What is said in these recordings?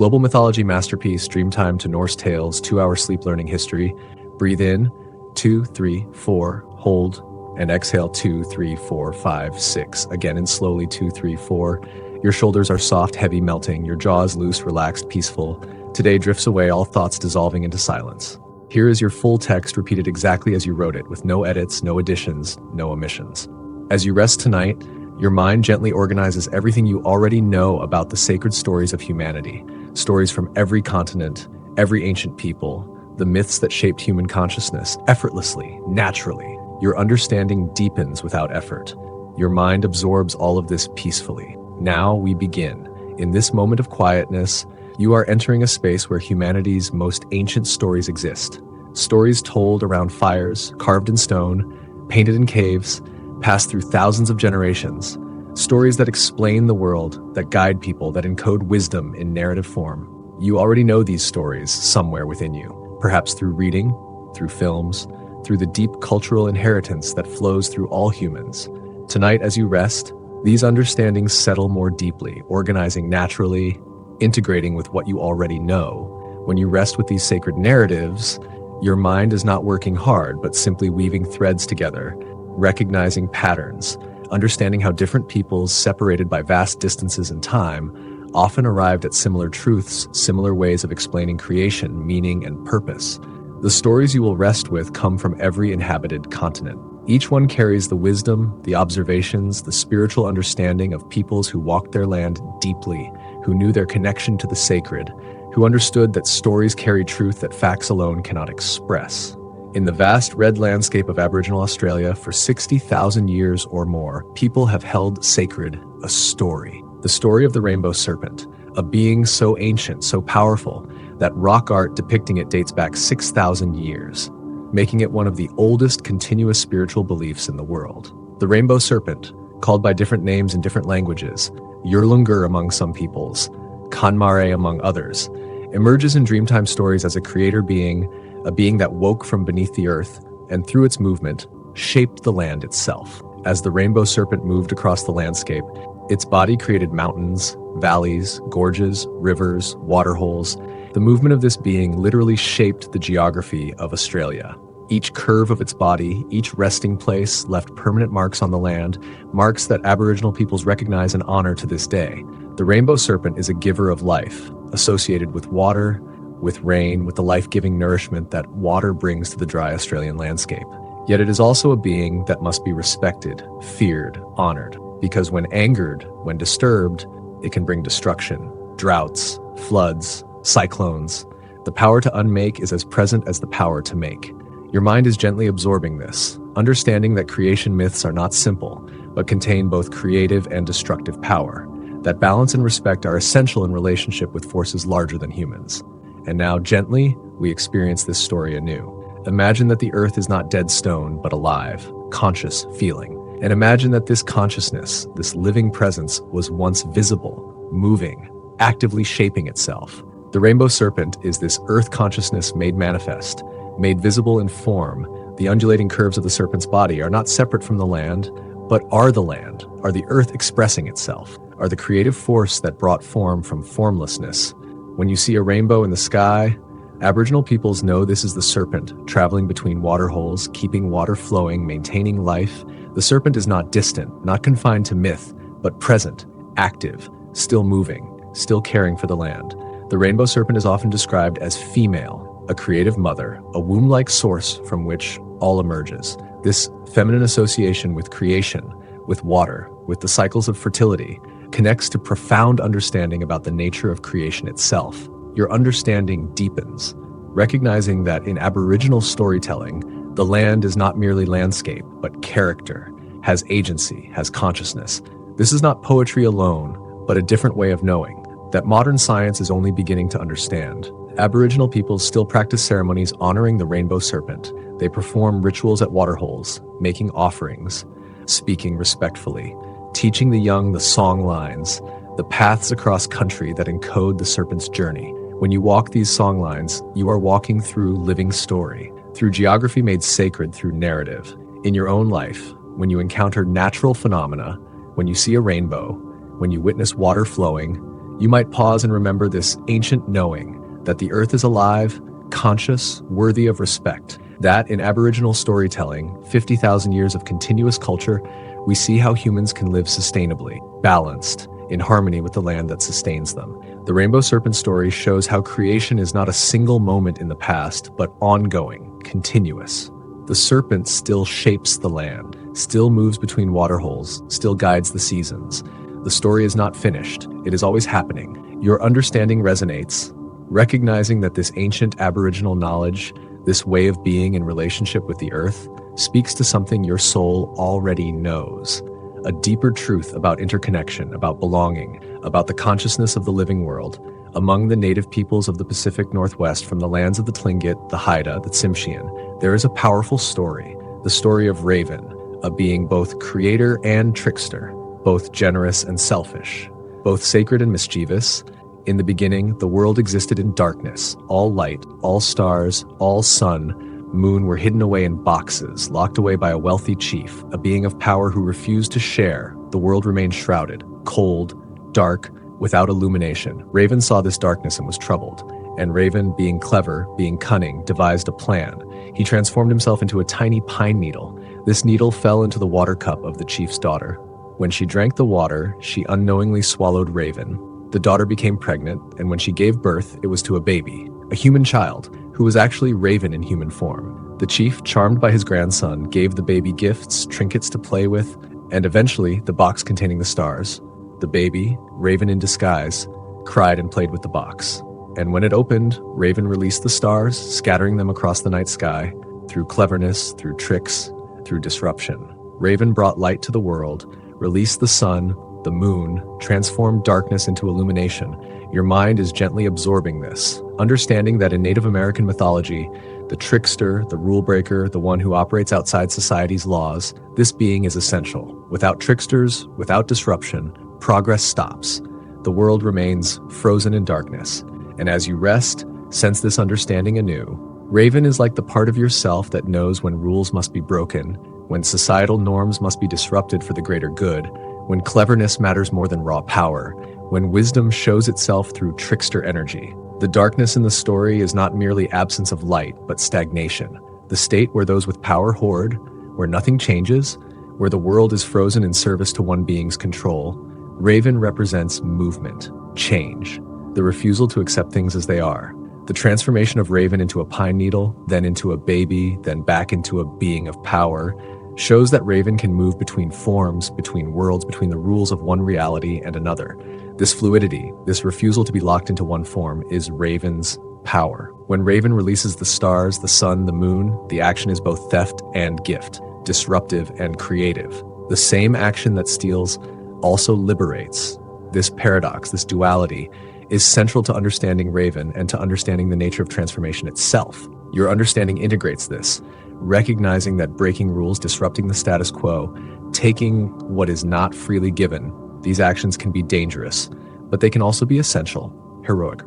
Global mythology masterpiece, Dreamtime to Norse tales, 2-hour sleep learning history. Breathe in, 2, 3, 4, hold, and exhale 2, 3, 4, 5, 6. Again in slowly 2, 3, 4. Your shoulders are soft, heavy, melting. Your jaw is loose, relaxed, peaceful. Today drifts away, all thoughts dissolving into silence. Here is your full text repeated exactly as you wrote it, with no edits, no additions, no omissions. As you rest tonight, your mind gently organizes everything you already know about the sacred stories of humanity. Stories from every continent, every ancient people, the myths that shaped human consciousness, effortlessly, naturally. Your understanding deepens without effort. Your mind absorbs all of this peacefully. Now we begin. In this moment of quietness, you are entering a space where humanity's most ancient stories exist. Stories told around fires, carved in stone, painted in caves, passed through thousands of generations. Stories that explain the world, that guide people, that encode wisdom in narrative form. You already know these stories somewhere within you, perhaps through reading, through films, through the deep cultural inheritance that flows through all humans. Tonight, as you rest, these understandings settle more deeply, organizing naturally, integrating with what you already know. When you rest with these sacred narratives, your mind is not working hard, but simply weaving threads together, recognizing patterns, understanding how different peoples, separated by vast distances in time, often arrived at similar truths, similar ways of explaining creation, meaning, and purpose. The stories you will rest with come from every inhabited continent. Each one carries the wisdom, the observations, the spiritual understanding of peoples who walked their land deeply, who knew their connection to the sacred, who understood that stories carry truth that facts alone cannot express. In the vast red landscape of Aboriginal Australia, for 60,000 years or more, people have held sacred a story. The story of the rainbow serpent, a being so ancient, so powerful, that rock art depicting it dates back 6,000 years, making it one of the oldest continuous spiritual beliefs in the world. The rainbow serpent, called by different names in different languages, Yurlungur among some peoples, Kanmare among others, emerges in Dreamtime stories as a creator being, a being that woke from beneath the earth and through its movement shaped the land itself. As the rainbow serpent moved across the landscape, its body created mountains, valleys, gorges, rivers, waterholes. The movement of this being literally shaped the geography of Australia. Each curve of its body, each resting place left permanent marks on the land, marks that Aboriginal peoples recognize and honor to this day. The rainbow serpent is a giver of life, associated with water, with rain, with the life-giving nourishment that water brings to the dry Australian landscape. Yet it is also a being that must be respected, feared, honored, because when angered, when disturbed, it can bring destruction, droughts, floods, cyclones. The power to unmake is as present as the power to make. Your mind is gently absorbing this, understanding that creation myths are not simple, but contain both creative and destructive power, that balance and respect are essential in relationship with forces larger than humans. And now, gently, we experience this story anew. Imagine that the earth is not dead stone, but alive, conscious, feeling. And imagine that this consciousness, this living presence, was once visible, moving, actively shaping itself. The rainbow serpent is this earth consciousness made manifest, made visible in form. The undulating curves of the serpent's body are not separate from the land, but are the land, are the earth expressing itself, are the creative force that brought form from formlessness. When you see a rainbow in the sky, Aboriginal peoples know this is the serpent traveling between water holes, keeping water flowing, maintaining life. The serpent is not distant, not confined to myth, but present, active, still moving, still caring for the land. The rainbow serpent is often described as female, a creative mother, a womb-like source from which all emerges. This feminine association with creation, with water, with the cycles of fertility, connects to profound understanding about the nature of creation itself. Your understanding deepens, recognizing that in Aboriginal storytelling, the land is not merely landscape, but character, has agency, has consciousness. This is not poetry alone, but a different way of knowing, that modern science is only beginning to understand. Aboriginal peoples still practice ceremonies honoring the rainbow serpent. They perform rituals at waterholes, making offerings, speaking respectfully, teaching the young the song lines, the paths across country that encode the serpent's journey. When you walk these song lines, you are walking through living story, through geography made sacred through narrative. In your own life, when you encounter natural phenomena, when you see a rainbow, when you witness water flowing, You might pause and remember this ancient knowing that the earth is alive, conscious, worthy of respect. That in Aboriginal storytelling, 50,000 years of continuous culture, we see how humans can live sustainably, balanced, in harmony with the land that sustains them. The Rainbow Serpent story shows how creation is not a single moment in the past, but ongoing, continuous. The serpent still shapes the land, still moves between waterholes, still guides the seasons. The story is not finished, it is always happening. Your understanding resonates, recognizing that this ancient Aboriginal knowledge, this way of being in relationship with the earth, speaks to something your soul already knows. A deeper truth about interconnection, about belonging, about the consciousness of the living world. Among the native peoples of the Pacific Northwest, from the lands of the Tlingit, the Haida, the Tsimshian, there is a powerful story, the story of Raven, a being both creator and trickster, both generous and selfish, both sacred and mischievous. In the beginning, the world existed in darkness. All light, all stars, all sun, moon were hidden away in boxes, locked away by a wealthy chief, a being of power who refused to share. The world remained shrouded, cold, dark, without illumination. Raven saw this darkness and was troubled. And Raven, being clever, being cunning, devised a plan. He transformed himself into a tiny pine needle. This needle fell into the water cup of the chief's daughter. When she drank the water, she unknowingly swallowed Raven. The daughter became pregnant, and when she gave birth, it was to a baby, a human child, who was actually Raven in human form. The chief, charmed by his grandson, gave the baby gifts, trinkets to play with, and eventually the box containing the stars. The baby, Raven in disguise, cried and played with the box. And when it opened, Raven released the stars, scattering them across the night sky, through cleverness, through tricks, through disruption. Raven brought light to the world, released the sun, the moon, transformed darkness into illumination. Your mind is gently absorbing this, understanding that in Native American mythology, the trickster, the rule breaker, the one who operates outside society's laws, this being is essential. Without tricksters, without disruption, progress stops. The world remains frozen in darkness. And as you rest, sense this understanding anew. Raven is like the part of yourself that knows when rules must be broken, when societal norms must be disrupted for the greater good, when cleverness matters more than raw power, when wisdom shows itself through trickster energy. The darkness in the story is not merely absence of light, but stagnation. The state where those with power hoard, where nothing changes, where the world is frozen in service to one being's control. Raven represents movement, change, the refusal to accept things as they are. The transformation of Raven into a pine needle, then into a baby, then back into a being of power, shows that Raven can move between forms, between worlds, between the rules of one reality and another. This fluidity, this refusal to be locked into one form, is Raven's power. When Raven releases the stars, the sun, the moon, the action is both theft and gift, disruptive and creative. The same action that steals also liberates. This paradox, this duality, is central to understanding Raven and to understanding the nature of transformation itself. Your understanding integrates this, recognizing that breaking rules, disrupting the status quo, taking what is not freely given, these actions can be dangerous, but they can also be essential, heroic,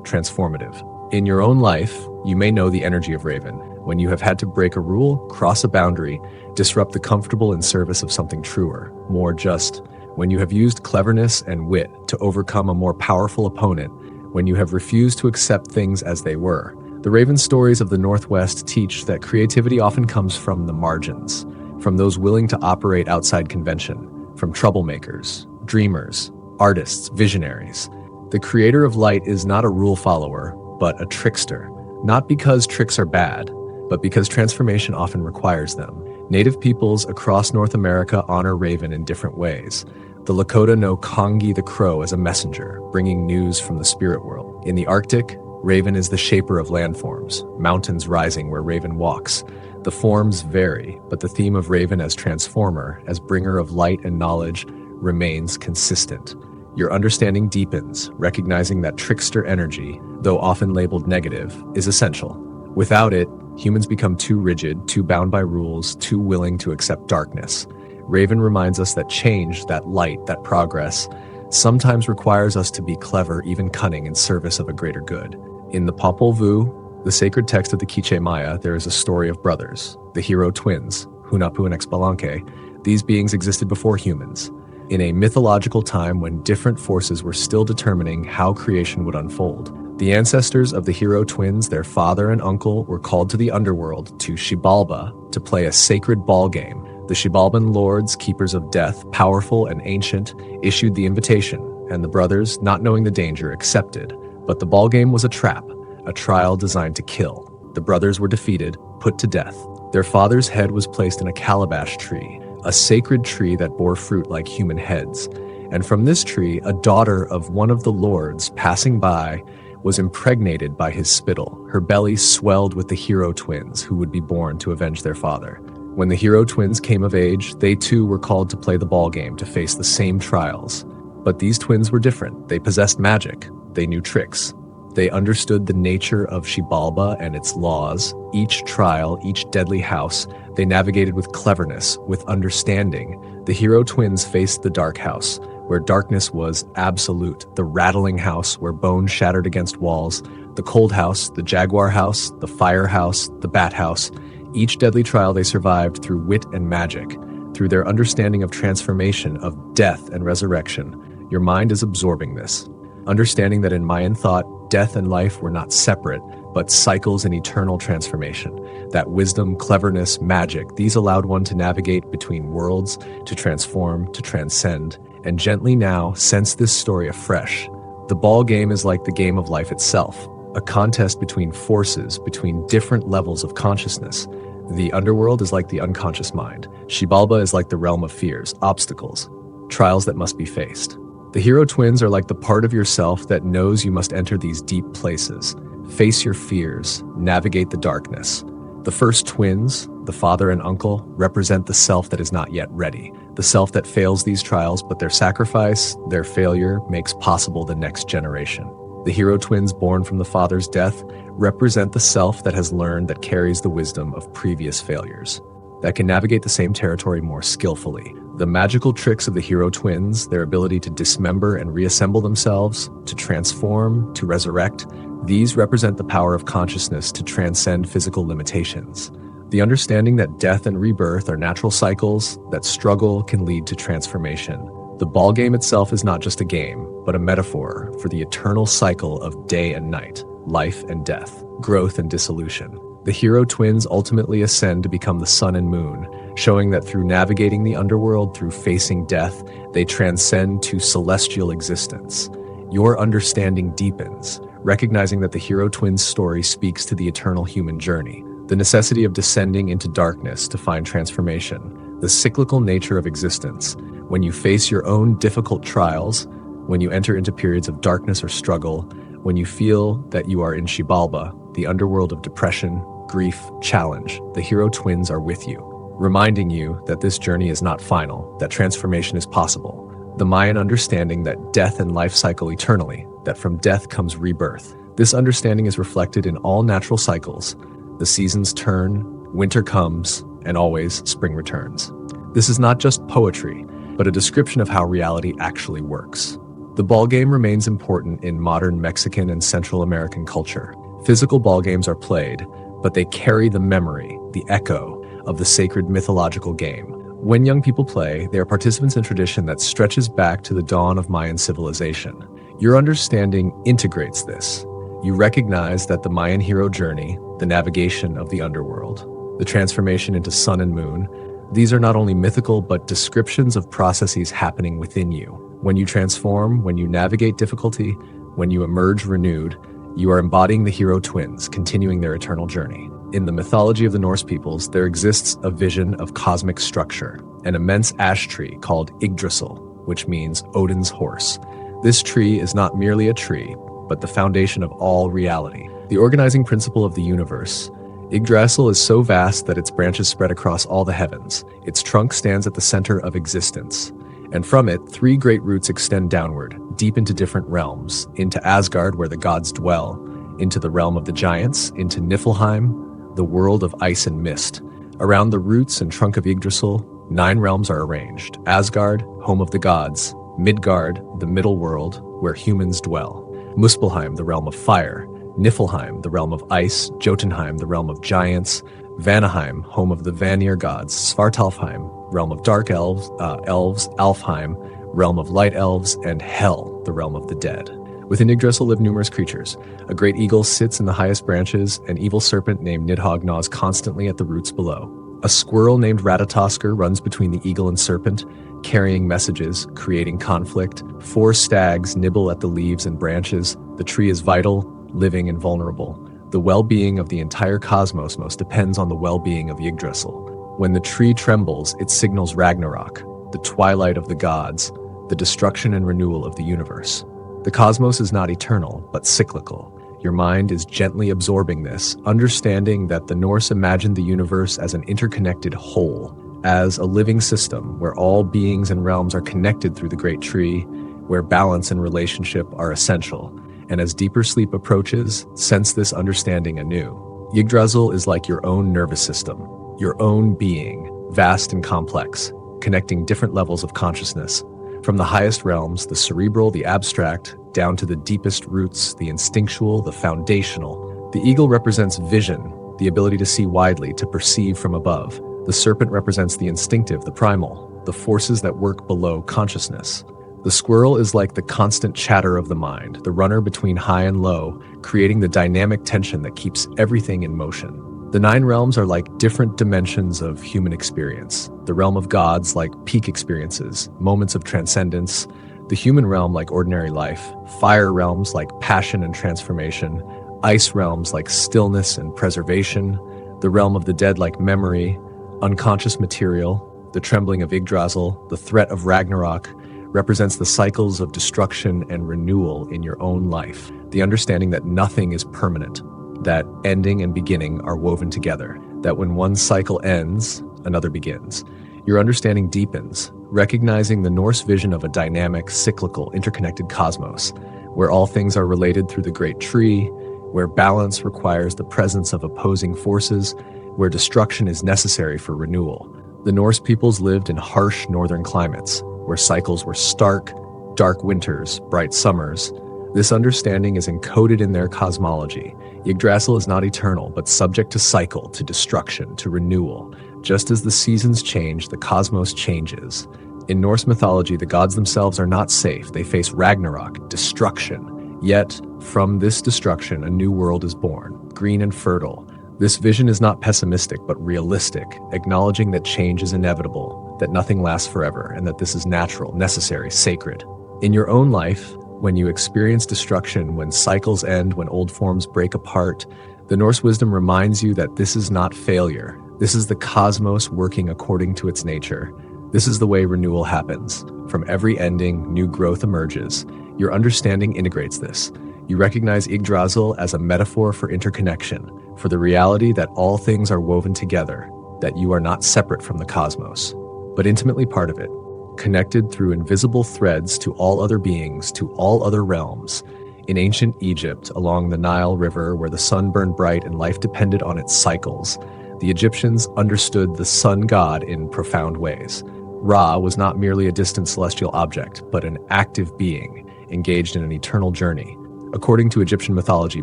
transformative. In your own life, you may know the energy of Raven, when you have had to break a rule, cross a boundary, disrupt the comfortable in service of something truer, more just, when you have used cleverness and wit to overcome a more powerful opponent, when you have refused to accept things as they were. The Raven stories of the Northwest teach that creativity often comes from the margins, from those willing to operate outside convention, from troublemakers, dreamers, artists, visionaries. The creator of light is not a rule follower, but a trickster, not because tricks are bad, but because transformation often requires them. Native peoples across North America honor Raven in different ways. The Lakota know Kongi the Crow as a messenger, bringing news from the spirit world. In the Arctic, Raven is the shaper of landforms, mountains rising where Raven walks. The forms vary, but the theme of Raven as transformer, as bringer of light and knowledge, remains consistent. Your understanding deepens, recognizing that trickster energy, though often labeled negative, is essential. Without it, humans become too rigid, too bound by rules, too willing to accept darkness. Raven reminds us that change, that light, that progress, sometimes requires us to be clever, even cunning, in service of a greater good. In the Popol Vuh, the sacred text of the Quiche Maya, there is a story of brothers, the hero twins, Hunahpu and Xbalanque. These beings existed before humans. in a mythological time when different forces were still determining how creation would unfold. The ancestors of the hero twins, their father and uncle, were called to the underworld, to Xibalba, to play a sacred ball game. The Xibalban lords, keepers of death, powerful and ancient, issued the invitation, and the brothers, not knowing the danger, accepted. But the ball game was a trap, a trial designed to kill. The brothers were defeated, put to death. Their father's head was placed in a calabash tree, a sacred tree that bore fruit like human heads. And from this tree, a daughter of one of the lords, passing by, was impregnated by his spittle. Her belly swelled with the hero twins who would be born to avenge their father. When the hero twins came of age, they too were called to play the ball game to face the same trials. But these twins were different. They possessed magic. They knew tricks. They understood the nature of Xibalba and its laws. Each trial, each deadly house, they navigated with cleverness, with understanding. The hero twins faced the dark house, where darkness was absolute, the rattling house where bones shattered against walls, the cold house, the jaguar house, the fire house, the bat house. Each deadly trial they survived through wit and magic, through their understanding of transformation, of death and resurrection. Your mind is absorbing this, understanding that in Mayan thought, death and life were not separate, but cycles in eternal transformation. That wisdom, cleverness, magic, these allowed one to navigate between worlds, to transform, to transcend, and gently now sense this story afresh. The ball game is like the game of life itself, a contest between forces, between different levels of consciousness. The underworld is like the unconscious mind. Xibalba is like the realm of fears, obstacles, trials that must be faced. The hero twins are like the part of yourself that knows you must enter these deep places, face your fears, navigate the darkness. The first twins, the father and uncle, represent the self that is not yet ready, the self that fails these trials, but their sacrifice, their failure, makes possible the next generation. The hero twins born from the father's death represent the self that has learned, that carries the wisdom of previous failures, that can navigate the same territory more skillfully. The magical tricks of the hero twins, their ability to dismember and reassemble themselves, to transform, to resurrect, these represent the power of consciousness to transcend physical limitations. The understanding that death and rebirth are natural cycles, that struggle can lead to transformation. The ball game itself is not just a game, but a metaphor for the eternal cycle of day and night, life and death, growth and dissolution. The hero twins ultimately ascend to become the sun and moon, showing that through navigating the underworld, through facing death, they transcend to celestial existence. Your understanding deepens, recognizing that the hero twins' story speaks to the eternal human journey, the necessity of descending into darkness to find transformation, the cyclical nature of existence. When you face your own difficult trials, when you enter into periods of darkness or struggle, when you feel that you are in Xibalba, the underworld of depression, grief, challenge, the hero twins are with you, reminding you that this journey is not final, that transformation is possible. The Mayan understanding that death and life cycle eternally, that from death comes rebirth. This understanding is reflected in all natural cycles. The seasons turn, winter comes, and always spring returns. This is not just poetry, but a description of how reality actually works. The ball game remains important in modern Mexican and Central American culture. Physical ball games are played, but they carry the memory, the echo of the sacred mythological game. When young people play, they are participants in tradition that stretches back to the dawn of Mayan civilization. Your understanding integrates this. You recognize that the Mayan hero journey, the navigation of the underworld, the transformation into sun and moon, these are not only mythical but descriptions of processes happening within you. When you transform, when you navigate difficulty, when you emerge renewed, you are embodying the hero twins, continuing their eternal journey. In the mythology of the Norse peoples, there exists a vision of cosmic structure, an immense ash tree called Yggdrasil, which means Odin's horse. This tree is not merely a tree, but the foundation of all reality, the organizing principle of the universe. Yggdrasil is so vast that its branches spread across all the heavens. Its trunk stands at the center of existence. And from it, three great roots extend downward, deep into different realms, into Asgard where the gods dwell, into the realm of the giants, into Niflheim, the world of ice and mist. Around the roots and trunk of Yggdrasil, 9 realms are arranged. Asgard, home of the gods. Midgard, the middle world, where humans dwell. Muspelheim, the realm of fire. Niflheim, the realm of ice. Jotunheim, the realm of giants. Vanaheim, home of the Vanir gods. Svartalfheim, realm of dark elves. Alfheim, realm of light elves, and Hell, the realm of the dead. Within Yggdrasil live numerous creatures. A great eagle sits in the highest branches, an evil serpent named Nidhogg gnaws constantly at the roots below. A squirrel named Ratatoskr runs between the eagle and serpent, carrying messages, creating conflict. 4 stags nibble at the leaves and branches. The tree is vital, living, and vulnerable. The well-being of the entire cosmos most depends on the well-being of Yggdrasil. When the tree trembles, it signals Ragnarok, the twilight of the gods, the destruction and renewal of the universe. The cosmos is not eternal, but cyclical. Your mind is gently absorbing this, understanding that the Norse imagined the universe as an interconnected whole, as a living system where all beings and realms are connected through the great tree, where balance and relationship are essential. And as deeper sleep approaches, sense this understanding anew. Yggdrasil is like your own nervous system, your own being, vast and complex, connecting different levels of consciousness. From the highest realms, the cerebral, the abstract, down to the deepest roots, the instinctual, the foundational. The eagle represents vision, the ability to see widely, to perceive from above. The serpent represents the instinctive, the primal, the forces that work below consciousness. The squirrel is like the constant chatter of the mind, the runner between high and low, creating the dynamic tension that keeps everything in motion. The 9 realms are like different dimensions of human experience. The realm of gods like peak experiences, moments of transcendence. The human realm like ordinary life. Fire realms like passion and transformation. Ice realms like stillness and preservation. The realm of the dead like memory. Unconscious material. The trembling of Yggdrasil, the threat of Ragnarok, represents the cycles of destruction and renewal in your own life. The understanding that nothing is permanent, that ending and beginning are woven together, that when one cycle ends, another begins. Your understanding deepens, recognizing the Norse vision of a dynamic, cyclical, interconnected cosmos, where all things are related through the great tree, where balance requires the presence of opposing forces, where destruction is necessary for renewal. The Norse peoples lived in harsh northern climates, where cycles were stark, dark winters, bright summers. This understanding is encoded in their cosmology. Yggdrasil is not eternal, but subject to cycle, to destruction, to renewal. Just as the seasons change, the cosmos changes. In Norse mythology, the gods themselves are not safe. They face Ragnarok, destruction. Yet, from this destruction, a new world is born, green and fertile. This vision is not pessimistic, but realistic, acknowledging that change is inevitable, that nothing lasts forever, and that this is natural, necessary, sacred. In your own life, when you experience destruction, when cycles end, when old forms break apart, the Norse wisdom reminds you that this is not failure. This is the cosmos working according to its nature. This is the way renewal happens. From every ending, new growth emerges. Your understanding integrates this. You recognize Yggdrasil as a metaphor for interconnection, for the reality that all things are woven together, that you are not separate from the cosmos, but intimately part of it, connected through invisible threads to all other beings, to all other realms. In ancient Egypt, along the Nile River, where the sun burned bright and life depended on its cycles, the Egyptians understood the sun god in profound ways. Ra was not merely a distant celestial object, but an active being, engaged in an eternal journey. According to Egyptian mythology,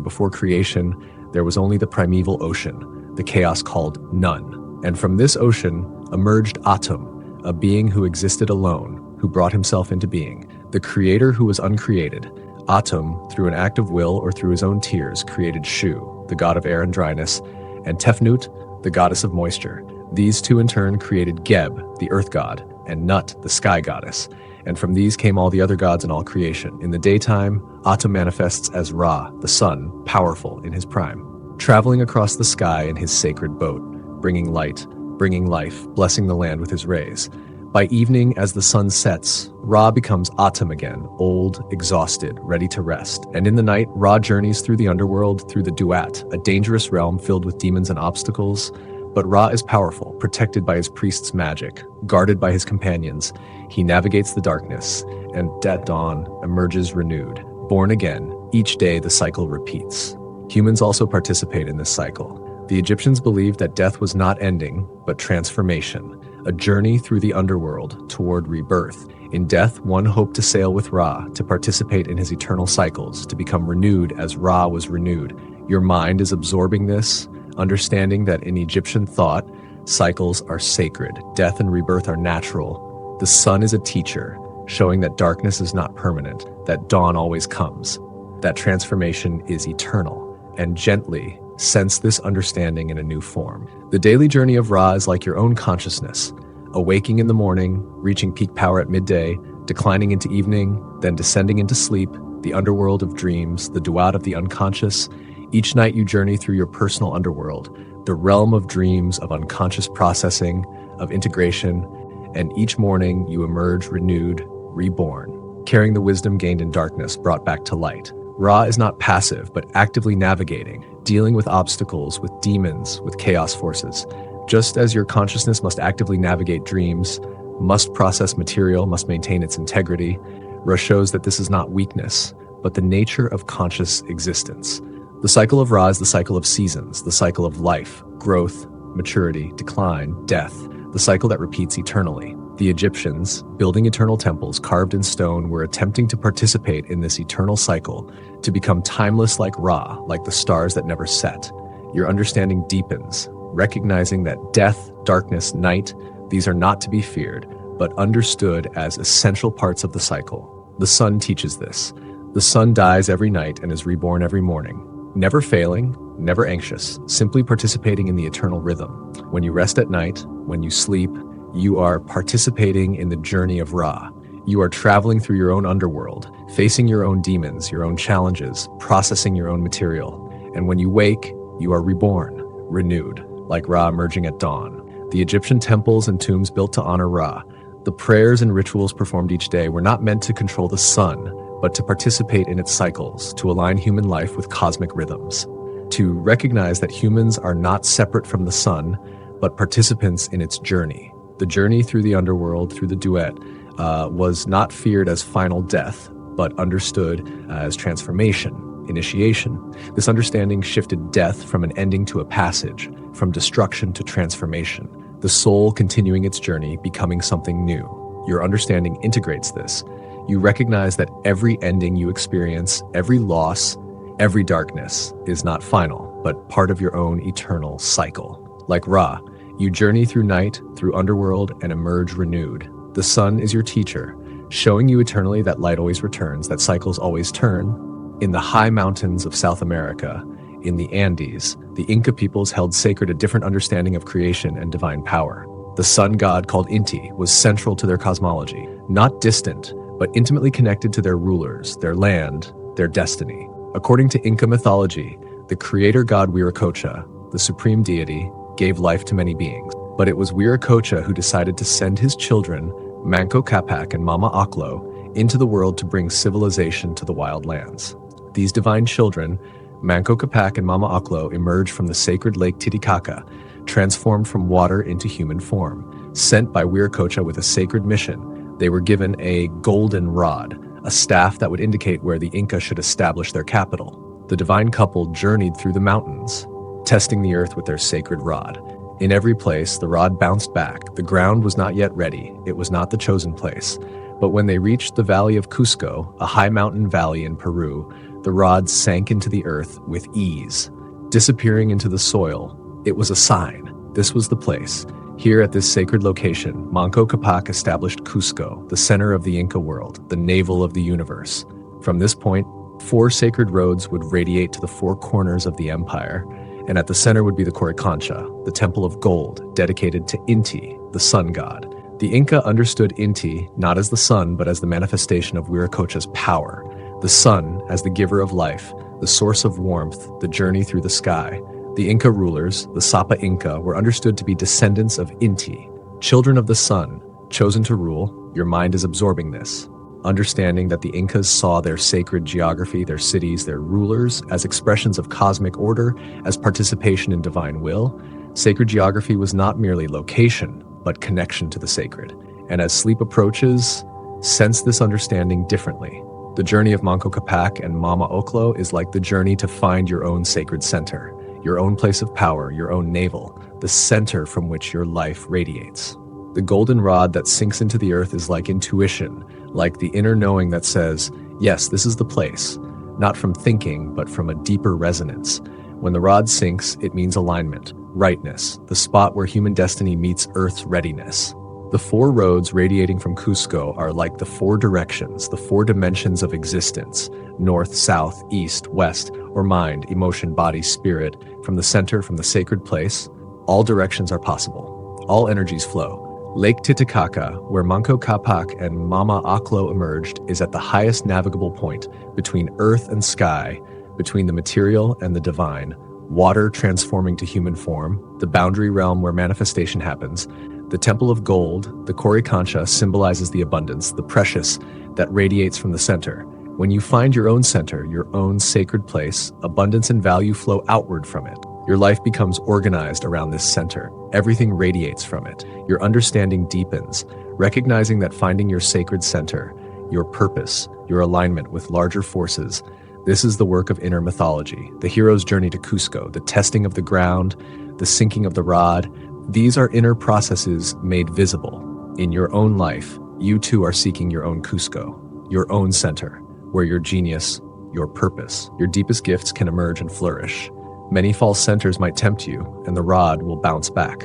before creation, there was only the primeval ocean, the chaos called None. And from this ocean emerged Atum, a being who existed alone, who brought himself into being, the creator who was uncreated. Atum, through an act of will or through his own tears, created Shu, the god of air and dryness, and Tefnut, the goddess of moisture. These two in turn created Geb, the earth god, and Nut, the sky goddess. And from these came all the other gods and all creation. In the daytime, Atum manifests as Ra, the sun, powerful in his prime, traveling across the sky in his sacred boat, bringing light, bringing life, blessing the land with his rays. By evening, as the sun sets, Ra becomes Atum again, old, exhausted, ready to rest. And in the night, Ra journeys through the underworld, through the Duat, a dangerous realm filled with demons and obstacles. But Ra is powerful, protected by his priest's magic, guarded by his companions. He navigates the darkness, and at dawn emerges renewed. Born again, each day the cycle repeats. Humans also participate in this cycle. The Egyptians believed that death was not ending, but transformation, a journey through the underworld toward rebirth. In death, one hoped to sail with Ra, to participate in his eternal cycles, to become renewed as Ra was renewed. Your mind is absorbing this, understanding that in Egyptian thought, cycles are sacred, death and rebirth are natural. The sun is a teacher, showing that darkness is not permanent, that dawn always comes, that transformation is eternal, and gently sense this understanding in a new form. The daily journey of Ra is like your own consciousness, awaking in the morning, reaching peak power at midday, declining into evening, then descending into sleep, the underworld of dreams, the duat of the unconscious. Each night you journey through your personal underworld, the realm of dreams, of unconscious processing, of integration, and each morning you emerge renewed, reborn, carrying the wisdom gained in darkness brought back to light. Ra is not passive, but actively navigating, dealing with obstacles, with demons, with chaos forces. Just as your consciousness must actively navigate dreams, must process material, must maintain its integrity, Ra shows that this is not weakness, but the nature of conscious existence. The cycle of Ra is the cycle of seasons, the cycle of life, growth, maturity, decline, death, the cycle that repeats eternally. The Egyptians, building eternal temples carved in stone, were attempting to participate in this eternal cycle, to become timeless like Ra, like the stars that never set. Your understanding deepens, recognizing that death, darkness, night, these are not to be feared, but understood as essential parts of the cycle. The sun teaches this. The sun dies every night and is reborn every morning. Never failing, never anxious, simply participating in the eternal rhythm. When you rest at night, when you sleep, you are participating in the journey of Ra. You are traveling through your own underworld, facing your own demons, your own challenges, processing your own material. And when you wake, you are reborn, renewed, like Ra emerging at dawn. The Egyptian temples and tombs built to honor Ra, the prayers and rituals performed each day were not meant to control the sun, but to participate in its cycles, to align human life with cosmic rhythms, to recognize that humans are not separate from the sun, but participants in its journey. The journey through the underworld, through the duet, was not feared as final death, but understood as transformation, initiation. This understanding shifted death from an ending to a passage, from destruction to transformation, the soul continuing its journey, becoming something new. Your understanding integrates this. You recognize that every ending you experience, every loss, every darkness is not final, but part of your own eternal cycle. Like Ra, you journey through night, through underworld, and emerge renewed. The sun is your teacher, showing you eternally that light always returns, that cycles always turn. In the high mountains of South America, in the Andes, the Inca peoples held sacred a different understanding of creation and divine power. The sun god called Inti was central to their cosmology, not distant, but intimately connected to their rulers, their land, their destiny. According to Inca mythology, the creator god Wiracocha, the supreme deity, gave life to many beings. But it was Wiracocha who decided to send his children, Manco Capac and Mama Oclo, into the world to bring civilization to the wild lands. These divine children, Manco Capac and Mama Oclo, emerged from the sacred lake Titicaca, transformed from water into human form. Sent by Wiracocha with a sacred mission, they were given a golden rod, a staff that would indicate where the Inca should establish their capital. The divine couple journeyed through the mountains, testing the earth with their sacred rod. In every place, the rod bounced back. The ground was not yet ready. It was not the chosen place. But when they reached the valley of Cusco, a high mountain valley in Peru, the rod sank into the earth with ease, disappearing into the soil. It was a sign. This was the place. Here at this sacred location, Manco Capac established Cusco, the center of the Inca world, the navel of the universe. From this point, 4 sacred roads would radiate to the 4 corners of the empire, and at the center would be the Coricancha, the temple of gold, dedicated to Inti, the sun god. The Inca understood Inti not as the sun, but as the manifestation of Wiracocha's power. The sun as the giver of life, the source of warmth, the journey through the sky. The Inca rulers, the Sapa Inca, were understood to be descendants of Inti, children of the sun, chosen to rule. Your mind is absorbing this, understanding that the Incas saw their sacred geography, their cities, their rulers, as expressions of cosmic order, as participation in divine will. Sacred geography was not merely location, but connection to the sacred. And as sleep approaches, sense this understanding differently. The journey of Manco Capac and Mama Oclo is like the journey to find your own sacred center, your own place of power, your own navel, the center from which your life radiates. The golden rod that sinks into the earth is like intuition, like the inner knowing that says, yes, this is the place, not from thinking, but from a deeper resonance. When the rod sinks, it means alignment, rightness, the spot where human destiny meets earth's readiness. The four roads radiating from Cusco are like the four directions, the four dimensions of existence: north, south, east, west, or mind, emotion, body, spirit. From the center, from the sacred place, all directions are possible. All energies flow. Lake Titicaca, where Manco Capac and Mama Aklo emerged, is at the highest navigable point between earth and sky, between the material and the divine. Water transforming to human form, the boundary realm where manifestation happens. The Temple of Gold, the Coricancha, symbolizes the abundance, the precious that radiates from the center. When you find your own center, your own sacred place, abundance and value flow outward from it. Your life becomes organized around this center. Everything radiates from it. Your understanding deepens, recognizing that finding your sacred center, your purpose, your alignment with larger forces. This is the work of inner mythology, the hero's journey to Cusco, the testing of the ground, the sinking of the rod. These are inner processes made visible. In your own life, you too are seeking your own Cusco, your own center, where your genius, your purpose, your deepest gifts can emerge and flourish. Many false centers might tempt you, and the rod will bounce back.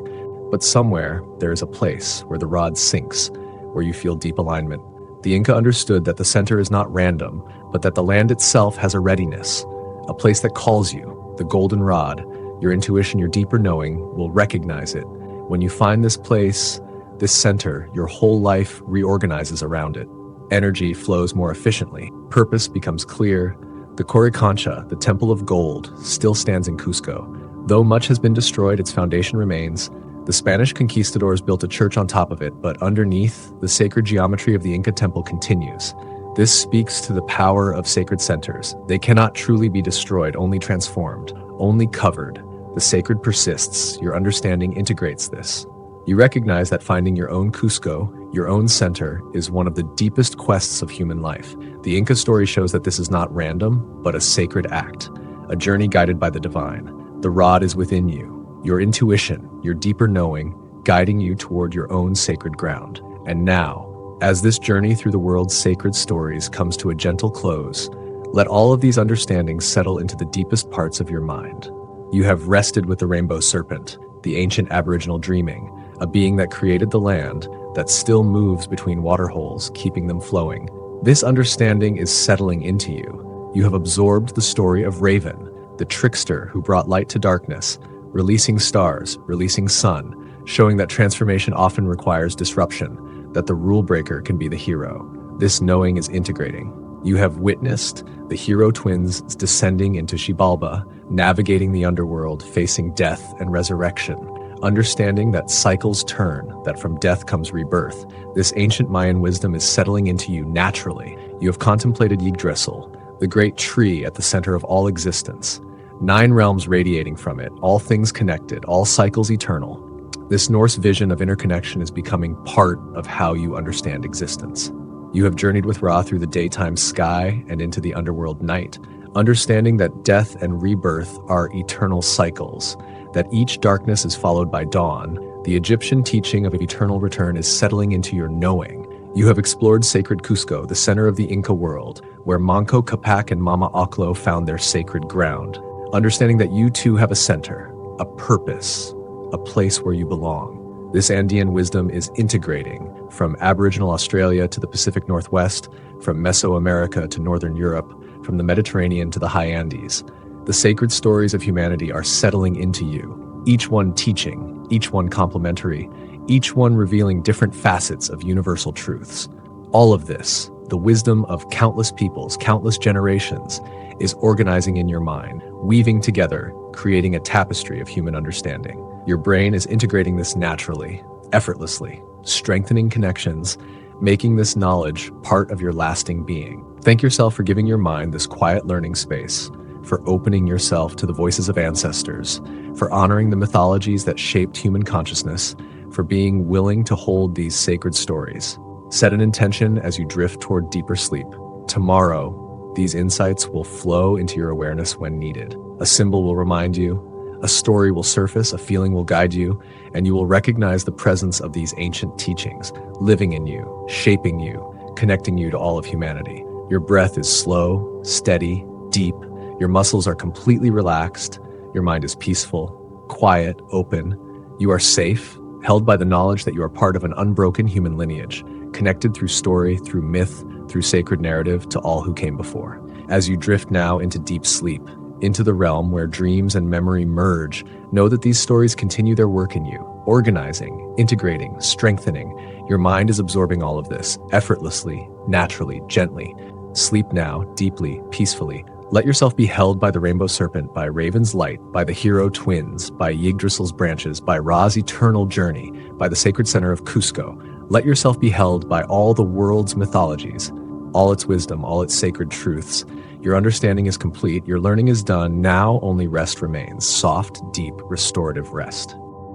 But somewhere, there is a place where the rod sinks, where you feel deep alignment. The Inca understood that the center is not random, but that the land itself has a readiness, a place that calls you. The golden rod, your intuition, your deeper knowing, will recognize it. When you find this place, this center, your whole life reorganizes around it. Energy flows more efficiently. Purpose becomes clear. The Coricancha, the Temple of Gold, still stands in Cusco. Though much has been destroyed, its foundation remains. The Spanish conquistadors built a church on top of it, but underneath, the sacred geometry of the Inca temple continues. This speaks to the power of sacred centers. They cannot truly be destroyed, only transformed, only covered. The sacred persists. Your understanding integrates this. You recognize that finding your own Cusco, your own center, is one of the deepest quests of human life. The Inca story shows that this is not random, but a sacred act, a journey guided by the divine. The rod is within you, your intuition, your deeper knowing, guiding you toward your own sacred ground. And now, as this journey through the world's sacred stories comes to a gentle close, let all of these understandings settle into the deepest parts of your mind. You have rested with the rainbow serpent, the ancient Aboriginal dreaming, a being that created the land, that still moves between waterholes, keeping them flowing. This understanding is settling into you. You have absorbed the story of Raven, the trickster who brought light to darkness, releasing stars, releasing sun, showing that transformation often requires disruption, that the rule breaker can be the hero. This knowing is integrating. You have witnessed the hero twins descending into Xibalba, navigating the underworld, facing death and resurrection, understanding that cycles turn, that from death comes rebirth. This ancient Mayan wisdom is settling into you naturally. You have contemplated Yggdrasil, the great tree at the center of all existence. 9 realms radiating from it, all things connected, all cycles eternal. This Norse vision of interconnection is becoming part of how you understand existence. You have journeyed with Ra through the daytime sky and into the underworld night, understanding that death and rebirth are eternal cycles, that each darkness is followed by dawn. The Egyptian teaching of eternal return is settling into your knowing. You have explored sacred Cusco, the center of the Inca world, where Manco Capac and Mama Aklo found their sacred ground, understanding that you too have a center, a purpose, a place where you belong. This Andean wisdom is integrating from Aboriginal Australia to the Pacific Northwest, from Mesoamerica to Northern Europe, from the Mediterranean to the high Andes. The sacred stories of humanity are settling into you, each one teaching, each one complementary, each one revealing different facets of universal truths. All of this, the wisdom of countless peoples, countless generations, is organizing in your mind, weaving together, creating a tapestry of human understanding. Your brain is integrating this naturally, effortlessly, strengthening connections, making this knowledge part of your lasting being. Thank yourself for giving your mind this quiet learning space, for opening yourself to the voices of ancestors, for honoring the mythologies that shaped human consciousness, for being willing to hold these sacred stories. Set an intention as you drift toward deeper sleep. Tomorrow, these insights will flow into your awareness when needed. A symbol will remind you, a story will surface, a feeling will guide you, and you will recognize the presence of these ancient teachings, living in you, shaping you, connecting you to all of humanity. Your breath is slow, steady, deep. Your muscles are completely relaxed. Your mind is peaceful, quiet, open. You are safe, held by the knowledge that you are part of an unbroken human lineage, connected through story, through myth, through sacred narrative to all who came before. As you drift now into deep sleep, into the realm where dreams and memory merge, know that these stories continue their work in you, organizing, integrating, strengthening. Your mind is absorbing all of this, effortlessly, naturally, gently. Sleep now, deeply, peacefully. Let yourself be held by the rainbow serpent, by Raven's light, by the hero twins, by Yggdrasil's branches, by Ra's eternal journey, by the sacred center of Cusco. Let yourself be held by all the world's mythologies, all its wisdom, all its sacred truths. Your understanding is complete, your learning is done, now only rest remains, soft, deep, restorative rest.